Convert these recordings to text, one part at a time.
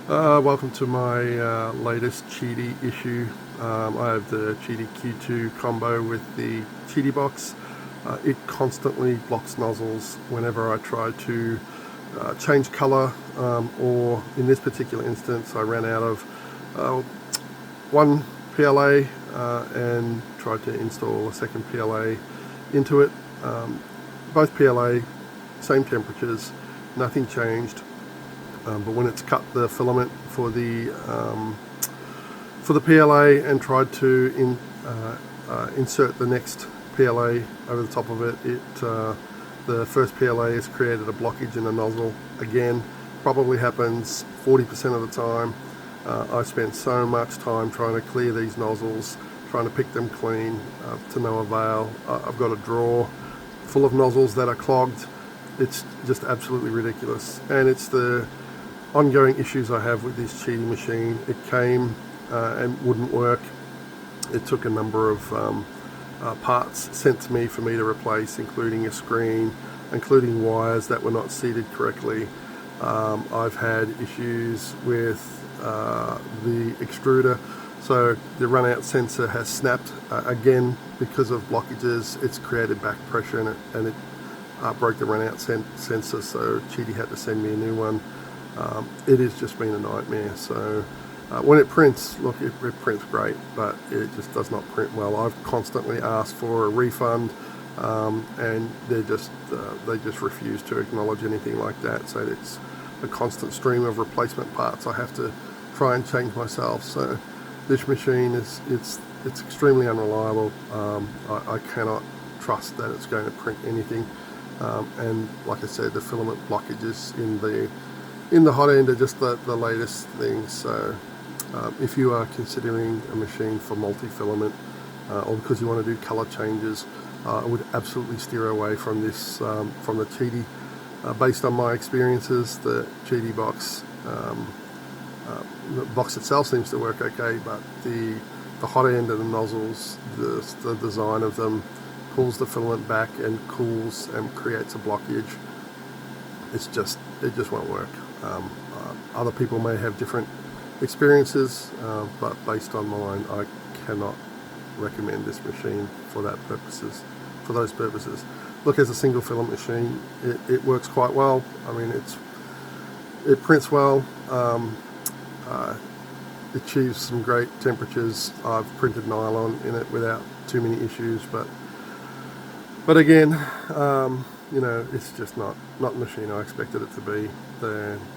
Welcome to my latest QIDI issue. I have the QIDI Q2 combo with the QIDI box. It constantly blocks nozzles whenever I try to change color, or in this particular instance I ran out of one PLA and tried to install a second PLA into it. Both PLA, same temperatures, nothing changed. But when it's cut the filament for the PLA and tried to insert the next PLA over the top of it, the first PLA has created a blockage in the nozzle again. Probably happens 40% of the time. I spent so much time trying to clear these nozzles, trying to pick them clean, to no avail. I've got a drawer full of nozzles that are clogged. It's just absolutely ridiculous, and it's the ongoing issues I have with this QIDI machine. It came and wouldn't work. It took a number of parts sent to me for me to replace, including a screen, including wires that were not seated correctly. I've had issues with the extruder, so the runout sensor has snapped again because of blockages. It's created back pressure in it, and it broke the runout sensor, so QIDI had to send me a new one. It has just been a nightmare. So when it prints, look, it prints great, but it just does not print well. I've constantly asked for a refund, and they just refuse to acknowledge anything like that. So it's a constant stream of replacement parts I have to try and change myself. So this machine it's extremely unreliable. I cannot trust that it's going to print anything, and like I said, the filament blockages in the hot end are just the latest things. So if you are considering a machine for multi-filament, or because you want to do color changes, I would absolutely steer away from this, from the QIDI. Based on my experiences, the QIDI box, the box itself seems to work okay, but the hot end of the nozzles, the design of them pulls the filament back and cools and creates a blockage. It just won't work. Other people may have different experiences, but based on mine, I cannot recommend this machine for those purposes. Look, as a single filament machine, it works quite well. I mean, it prints well. It achieves some great temperatures. I've printed nylon in it without too many issues, but again, you know, it's just not the machine I expected it to be.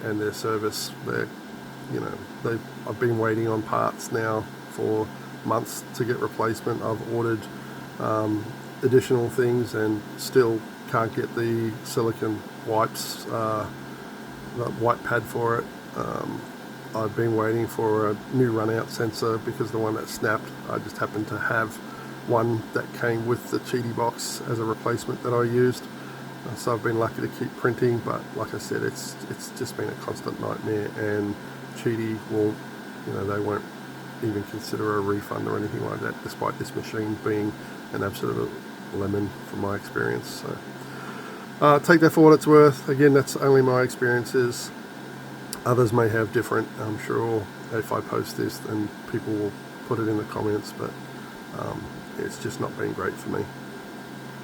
And their service, I've been waiting on parts now for months to get replacement. I've ordered additional things and still can't get the silicone wipes, the wipe pad for it. I've been waiting for a new runout sensor because the one that snapped, I just happened to have one that came with the QIDI box as a replacement that I used. So I've been lucky to keep printing, but like I said, it's just been a constant nightmare, and QIDI they won't even consider a refund or anything like that, despite this machine being an absolute lemon from my experience. So take that for what it's worth. Again, that's only my experiences. Others may have different. I'm sure if I post this, then people will put it in the comments, but it's just not been great for me.